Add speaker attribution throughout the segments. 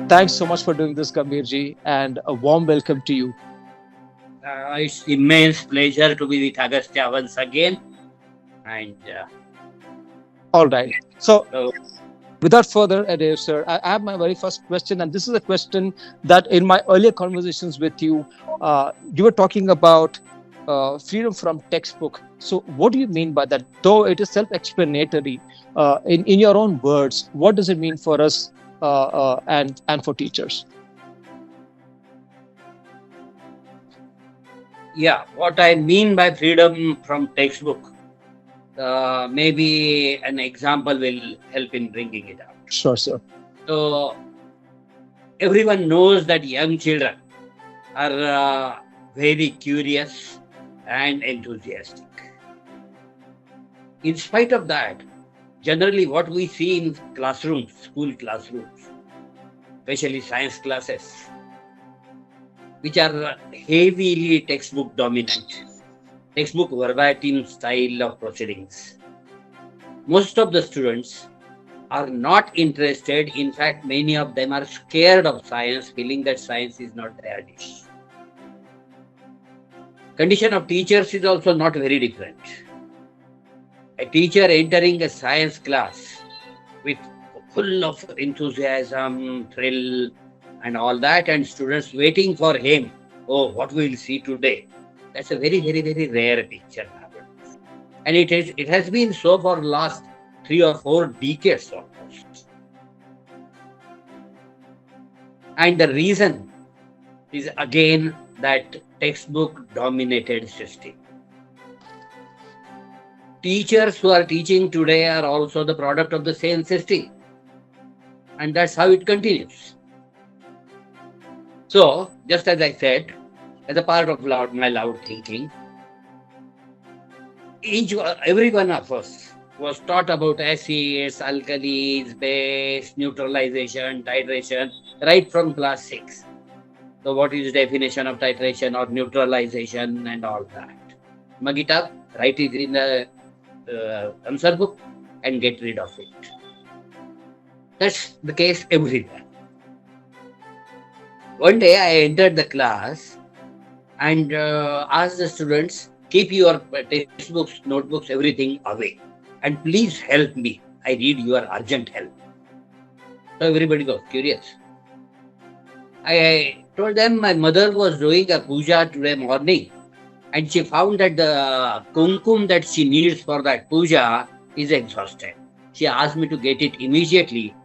Speaker 1: Thanks so much for doing this, Gambhir Ji, and a warm welcome to you.
Speaker 2: It's immense pleasure to be with Agastya once again. And
Speaker 1: All right. So,
Speaker 2: so,
Speaker 1: without further ado, sir, I have my very first question, and this is a question that in my earlier conversations with you, you were talking about freedom from textbook. So, what do you mean by that? Though it is self-explanatory, in your own words, what does it mean for us and for teachers?
Speaker 2: yeah, what I mean by freedom from textbook, maybe an example will help in bringing it out.
Speaker 1: Sure, sir.
Speaker 2: So, everyone knows that young children are very curious and enthusiastic. In spite of that, generally what we see in classrooms, school classrooms, especially science classes, which are heavily textbook dominant, textbook verbatim style of proceedings. Most of the students are not interested. In fact, many of them are scared of science, feeling that science is not their dish. Condition of teachers is also not very different. A teacher entering a science class with full of enthusiasm, thrill, and all that, and students waiting for him. Oh, what we will see today. That's a very, very, very rare picture nowadays. And it has been so for last 3 or 4 decades almost. And the reason is again that textbook dominated system. Teachers who are teaching today are also the product of the same system. And that's how it continues. So, just as I said, as a part of my loud thinking, every one of us was taught about acids, alkalis, base, neutralization, titration, right from class 6. So, what is the definition of titration or neutralization and all that? Mug it up, write it in the answer book, and get rid of it. That's the case everywhere. One day I entered the class and asked the students, keep your textbooks, notebooks, everything away. And please help me. I need your urgent help. So everybody got curious. I told them my mother was doing a puja today morning and she found that the kumkum that she needs for that puja is exhausted. She asked me to get it immediately.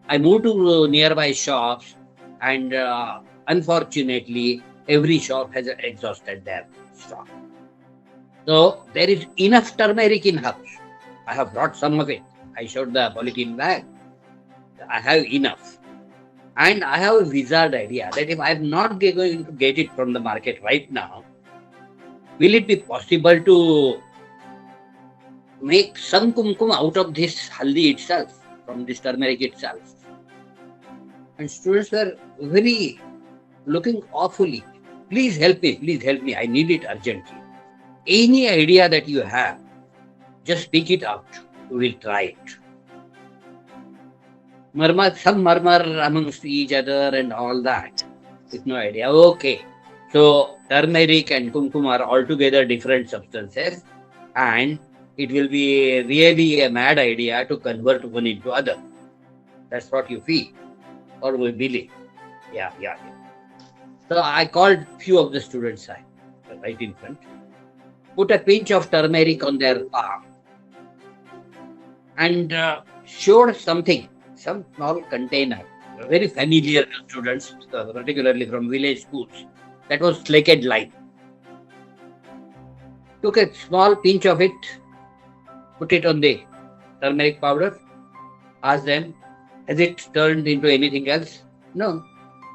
Speaker 2: I moved to nearby shops and unfortunately every shop has exhausted their stock. So there is enough turmeric in house. I have brought some of it. I showed the polythene bag. I have enough. And I have a wizard idea that if I am not going to get it from the market right now, will it be possible to make some kumkum out of this haldi itself, from this turmeric itself? And students were very looking awfully. Please help me, I need it urgently. Any idea that you have, just speak it out. We will try it. Some murmur amongst each other and all that, with no idea. Okay. So, turmeric and kumkum are altogether different substances, and it will be really a mad idea to convert one into other. That's what you feel, or we believe. Yeah. So, I called few of the students right in front, put a pinch of turmeric on their palm, and showed something, some small container, very familiar to students, particularly from village schools. That was slaked lime. Took a small pinch of it, put it on the turmeric powder, asked them, has it turned into anything else? No.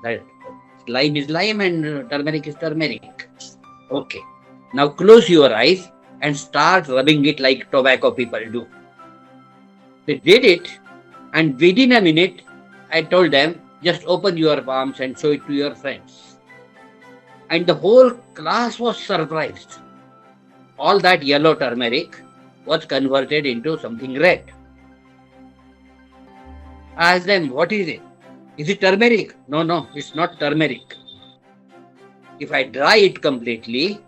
Speaker 2: That lime is lime and turmeric is turmeric. Okay. Now close your eyes and start rubbing it like tobacco people do. They did it, and within a minute, I told them, just open your palms and show it to your friends. And the whole class was surprised. All that yellow turmeric was converted into something red. I asked them, what is it? Is it turmeric? No, no, it's not turmeric. If I dry it completely,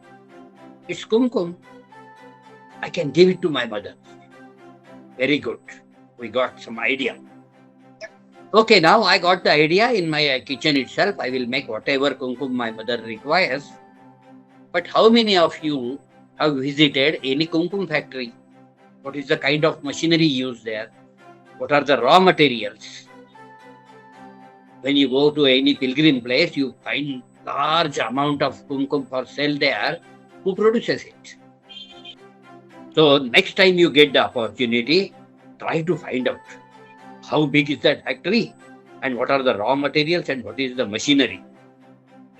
Speaker 2: it's kumkum. I can give it to my mother. Very good. We got some idea. Okay, now I got the idea in my kitchen itself. I will make whatever kumkum my mother requires. But how many of you have visited any kumkum factory? What is the kind of machinery used there? What are the raw materials? When you go to any pilgrim place, you find large amount of kumkum for sale there. Who produces it? So next time you get the opportunity, try to find out how big is that factory and what are the raw materials and what is the machinery.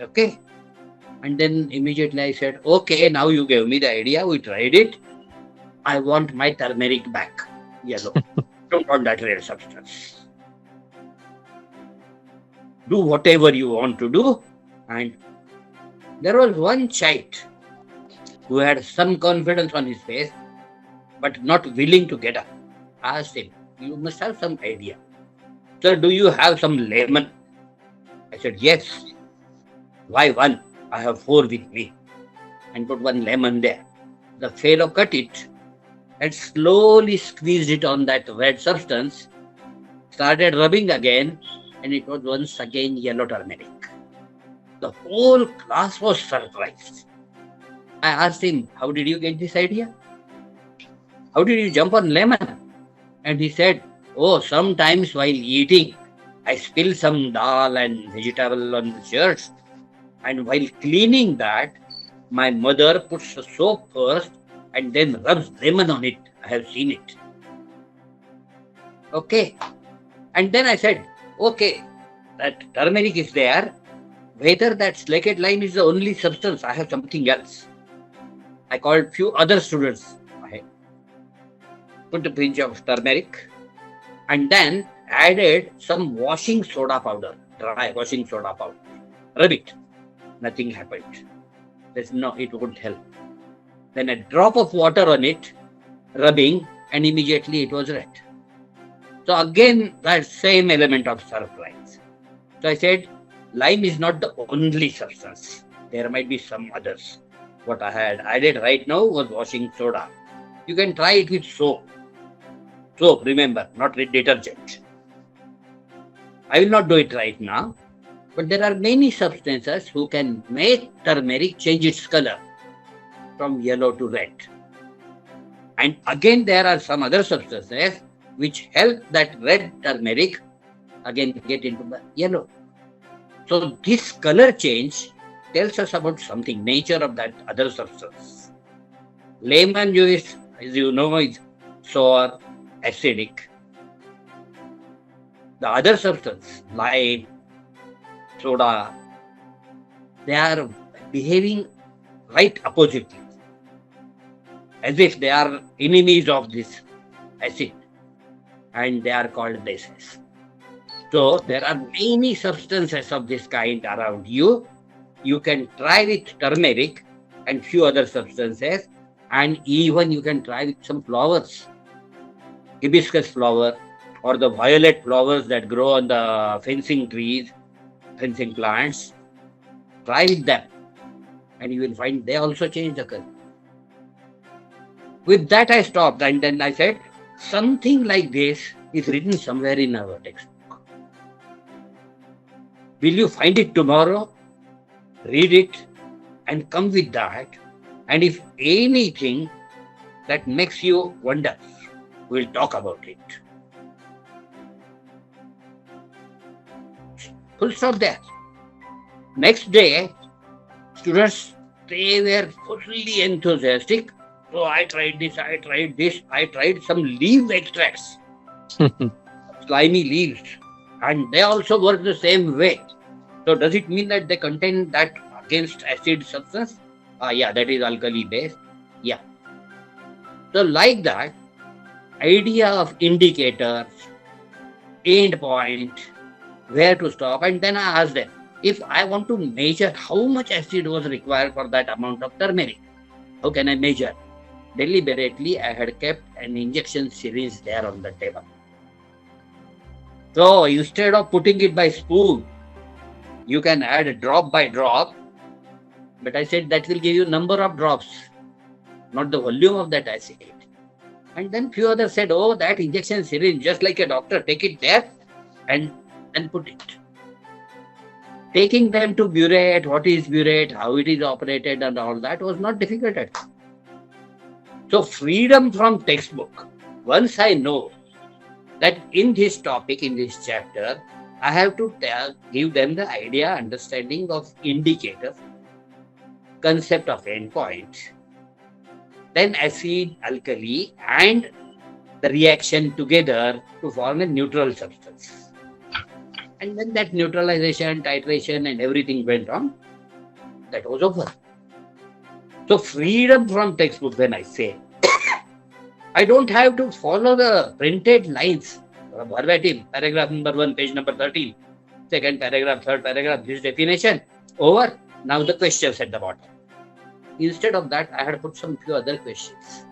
Speaker 2: Okay. And then immediately I said, okay, now you gave me the idea. We tried it. I want my turmeric back. Yellow. Don't want that rare substance. Do whatever you want to do. And there was one child who had some confidence on his face, but not willing to get up. I asked him, you must have some idea. Sir, do you have some lemon? I said, yes. Why one? I have 4 with me. And put one lemon there. The fellow cut it and slowly squeezed it on that red substance, started rubbing again, and it was once again yellow turmeric. The whole class was surprised. I asked him, how did you get this idea? How did you jump on lemon? And he said, oh, sometimes while eating, I spill some dal and vegetable on the shirts. And while cleaning that, my mother puts the soap first and then rubs lemon on it. I have seen it. Okay. And then I said, okay, that turmeric is there. Whether that slaked lime is the only substance, I have something else. I called few other students. I put a pinch of turmeric and then added some washing soda powder, dry washing soda powder. Rub it. Nothing happened. There's no, it won't help. Then a drop of water on it, rubbing, and immediately it was red. So again, that same element of surprise. So I said, lime is not the only substance. There might be some others. What I had added right now was washing soda. You can try it with soap. Soap, remember, not with detergent. I will not do it right now. But there are many substances who can make turmeric change its color from yellow to red. And again, there are some other substances which help that red turmeric again get into the yellow. So this color change tells us about something, nature of that other substance. Lemon juice, as you know, is sour, acidic. The other substance, lime, soda, they are behaving right oppositely, as if they are enemies of this acid, and they are called bases. So there are many substances of this kind around you. You can try with turmeric and few other substances, and even you can try with some flowers, hibiscus flower or the violet flowers that grow on the fencing trees, fencing plants. Try with them and you will find they also change the color. With that I stopped and then I said, something like this is written somewhere in our textbook. Will you find it tomorrow? Read it and come with that. And if anything that makes you wonder, we'll talk about it. Full stop there. Next day, students, they were fully enthusiastic. So I tried this, I tried some leaf extracts, slimy leaves, and they also work the same way. So does it mean that they contain that against acid substance? Yeah, that is alkali base. Yeah. So like that, idea of indicators, end point, where to stop, and then I asked them, if I want to measure how much acid was required for that amount of turmeric, how can I measure? Deliberately, I had kept an injection syringe there on the table. So instead of putting it by spoon, you can add a drop by drop. But I said that will give you number of drops, not the volume of that acid. And then few others said, oh, that injection syringe, just like a doctor, take it there and then put it. Taking them to burette, what is burette, how it is operated, and all that was not difficult at all. So freedom from textbook. Once I know that in this topic, in this chapter, I have to give them the idea, understanding of indicators, concept of endpoint, then acid, alkali, and the reaction together to form a neutral substance. And then that neutralization, titration, and everything went on. That was over. So freedom from textbook, when I say, I don't have to follow the printed lines, verbatim, paragraph number 1, page number 13, second paragraph, third paragraph, this definition, over. Now the questions at the bottom. Instead of that, I had put some few other questions.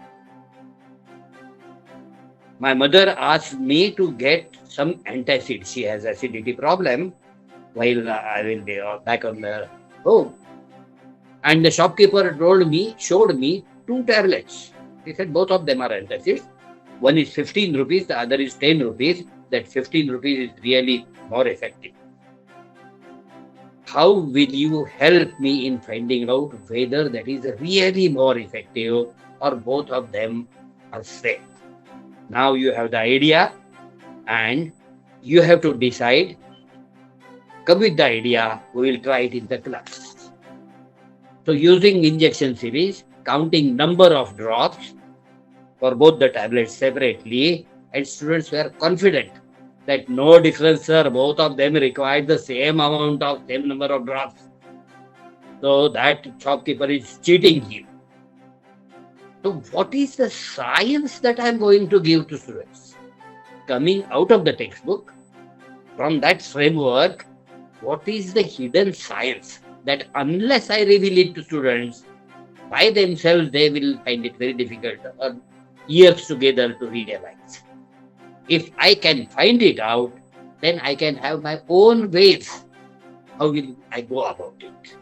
Speaker 2: My mother asked me to get some antacid. She has acidity problem while I will be back on the home. And the shopkeeper showed me 2 tablets. He said both of them are antacids. One is 15 rupees, the other is 10 rupees. That 15 rupees is really more effective. How will you help me in finding out whether that is really more effective or both of them are same? Now you have the idea and you have to decide. Come with the idea, we will try it in the class. So using injection series, counting number of drops for both the tablets separately, and students were confident that no difference, sir, both of them required the same amount of same number of drops. So that shopkeeper is cheating you. So what is the science that I am going to give to students? Coming out of the textbook, from that framework, what is the hidden science that unless I reveal it to students, by themselves they will find it very difficult or years together to realize. If I can find it out, then I can have my own ways. How will I go about it?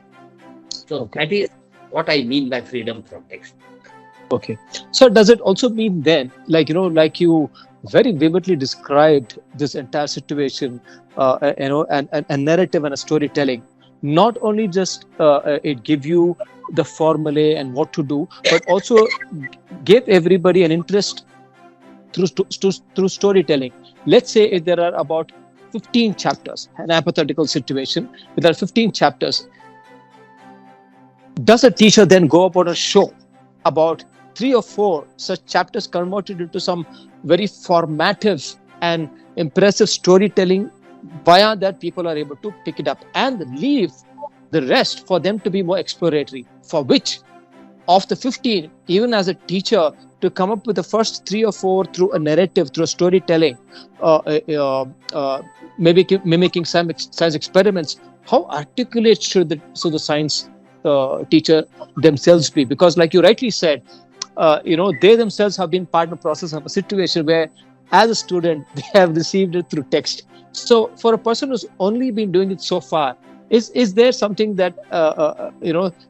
Speaker 2: So that is what I mean by freedom from textbook.
Speaker 1: Okay. So does it also mean then, like you very vividly described this entire situation, and a narrative and a storytelling, not only just it give you the formulae and what to do, but also give everybody an interest through storytelling. Let's say if there are about 15 chapters, an hypothetical situation, if there are 15 chapters, does a teacher then go about a show about 3 or 4 such chapters converted into some very formative and impressive storytelling, via that people are able to pick it up and leave the rest for them to be more exploratory, for which of the 15, even as a teacher, to come up with the first 3 or 4 through a narrative, through a storytelling, maybe mimicking some science experiments, how articulate should the science teacher themselves be? Because like you rightly said, they themselves have been part of the process of a situation where, as a student, they have received it through text. So for a person who's only been doing it so far, is there something that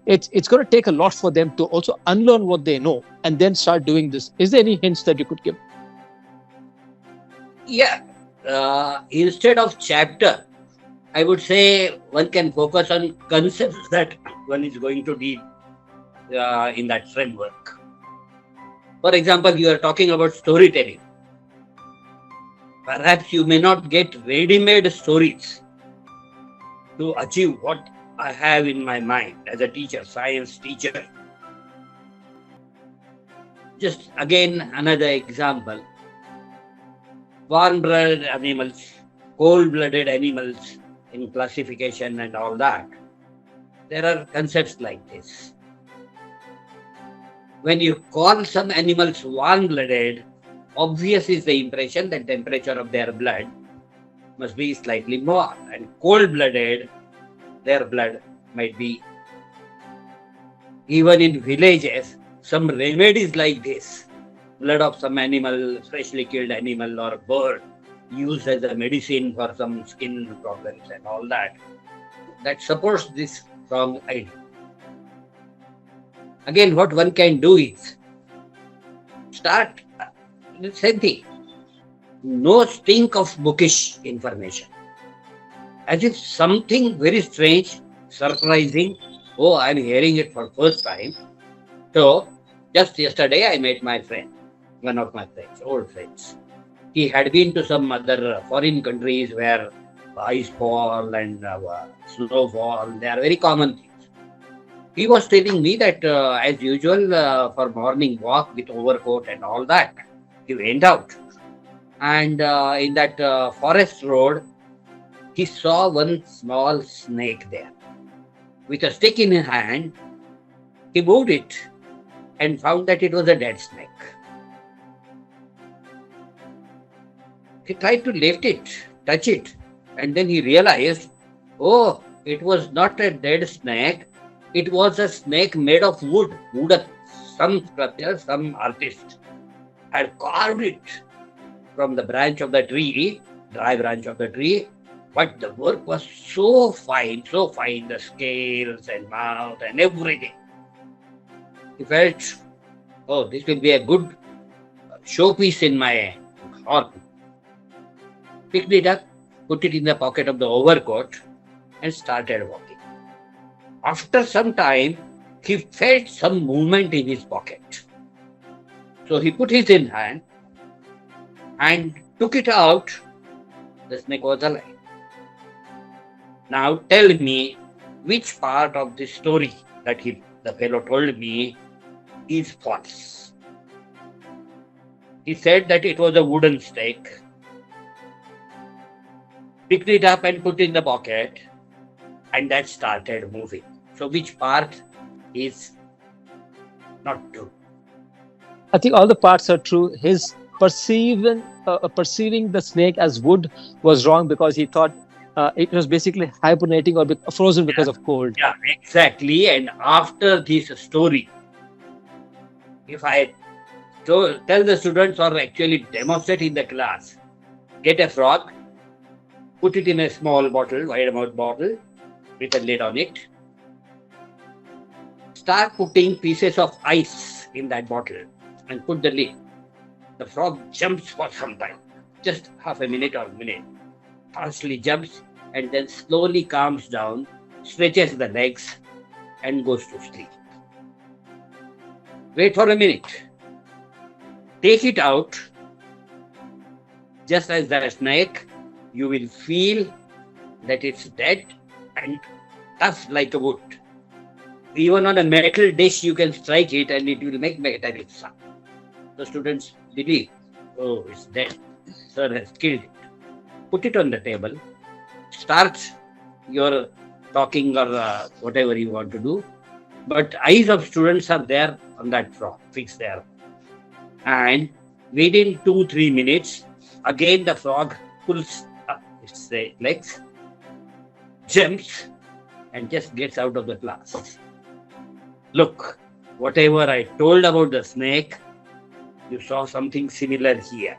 Speaker 1: it's going to take a lot for them to also unlearn what they know and then start doing this? Is there any hints that you could give?
Speaker 2: Yeah. Instead of chapter, I would say one can focus on concepts that one is going to deal in that framework. For example, you are talking about storytelling. Perhaps you may not get ready-made stories to achieve what I have in my mind as a teacher, science teacher. Just again, another example. Warm-blooded animals, cold-blooded animals in classification and all that. There are concepts like this. When you call some animals warm-blooded, obvious is the impression that temperature of their blood must be slightly more, and cold-blooded, their blood might be. Even in villages, some remedies like this, blood of some animal, freshly killed animal or bird, used as a medicine for some skin problems and all that. That supports this strong idea. Again, what one can do is start the same thing. No stink of bookish information. As if something very strange, surprising. Oh, I'm hearing it for first time. So, just yesterday I met my friend, one of my friends, old friends. He had been to some other foreign countries where ice fall and snowfall, they are very common things. He was telling me that as usual for morning walk with overcoat and all that, he went out. And in that forest road, he saw one small snake there. With a stick in his hand, he moved it and found that it was a dead snake. He tried to lift it, touch it, and then he realized, oh, it was not a dead snake. It was a snake made of wood. Wooden. Some sculptor, some artist had carved it from the branch of the tree, dry branch of the tree. But the work was so fine, the scales and mouth and everything. He felt, oh, this will be a good showpiece in my hall. Picked it up, put it in the pocket of the overcoat, and started walking. After some time, he felt some movement in his pocket. So he put his in hand and took it out. The snake was alive. Now tell me which part of the story that the fellow told me is false. He said that it was a wooden stake, picked it up and put in the pocket, and that started moving. So which part is not true?
Speaker 1: I think all the parts are true. His perceiving the snake as wood was wrong because he thought it was basically hibernating or frozen because of cold.
Speaker 2: Yeah, exactly. And after this story, if I tell the students or actually demonstrate in the class, get a frog, put it in a small bottle, wide mouth bottle with a lid on it. Start putting pieces of ice in that bottle and put the lid. The frog jumps for some time, just half a minute or a minute. Fastly jumps and then slowly calms down, stretches the legs and goes to sleep. Wait for a minute. Take it out. Just as the snake, you will feel that it's dead and tough like a wood. Even on a metal dish, you can strike it and it will make metallic sound. The students believe, oh, it's dead. Sir has killed it. Put it on the table. Start your talking or whatever you want to do. But eyes of students are there on that frog, fixed there. And within 2-3 minutes, again the frog pulls up its legs, jumps, and just gets out of the class. Look, whatever I told about the snake, you saw something similar here.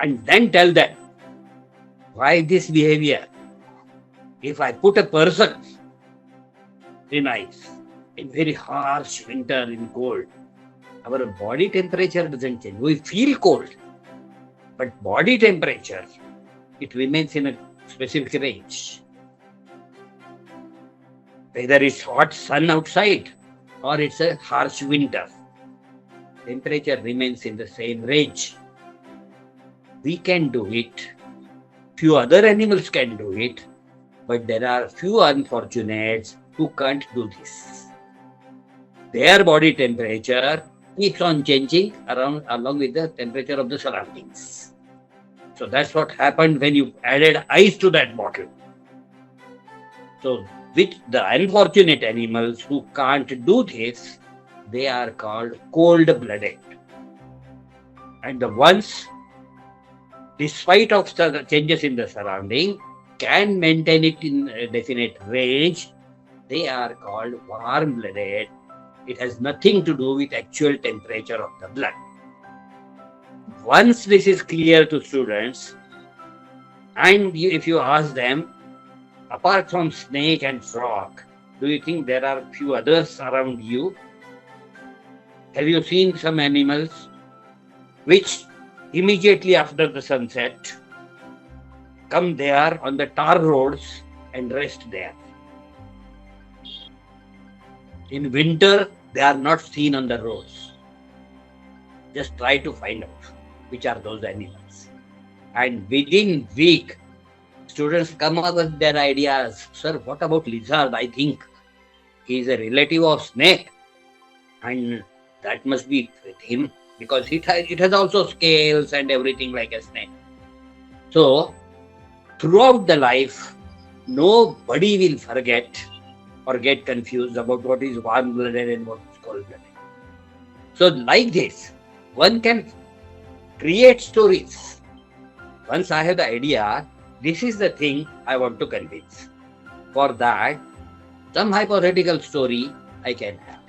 Speaker 2: And then tell them, why this behavior? If I put a person in ice, in very harsh winter, in cold, our body temperature doesn't change. We feel cold, but body temperature, it remains in a specific range. Whether it's hot sun outside or it's a harsh winter, temperature remains in the same range. We can do it. Few other animals can do it, but there are few unfortunates who can't do this. Their body temperature keeps on changing along with the temperature of the surroundings. So that's what happened when you added ice to that bottle. So with the unfortunate animals who can't do this, they are called cold-blooded. And the ones, despite of the changes in the surrounding, can maintain it in a definite range, they are called warm-blooded. It has nothing to do with actual temperature of the blood. Once this is clear to students, and if you ask them, apart from snake and frog, do you think there are few others around you? Have you seen some animals which immediately after the sunset come there on the tar roads and rest there? In winter, they are not seen on the roads. Just try to find out which are those animals. And within week, students come up with their ideas. Sir, what about lizard? I think he is a relative of snake, and that must be with him because it has also scales and everything like a snake. So throughout the life, nobody will forget or get confused about what is warm blooded and what is cold blooded. So like this, one can create stories. Once I have the idea, this is the thing I want to convince. For that, some hypothetical story I can have.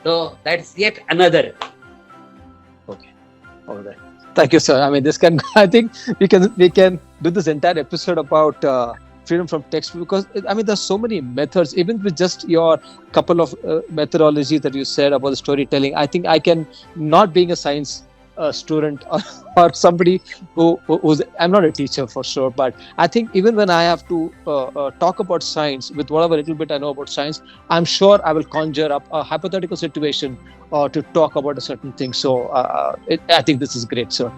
Speaker 2: So that's yet another.
Speaker 1: Okay. All right. Thank you, sir. I mean, this can. I think we can do this entire episode about freedom from text, because I mean, there's so many methods. Even with just your couple of methodologies that you said about the storytelling, I think I can, not being a science student, or somebody who's, I'm not a teacher for sure, but I think even when I have to talk about science with whatever little bit I know about science, I'm sure I will conjure up a hypothetical situation to talk about a certain thing. So I think this is great, sir.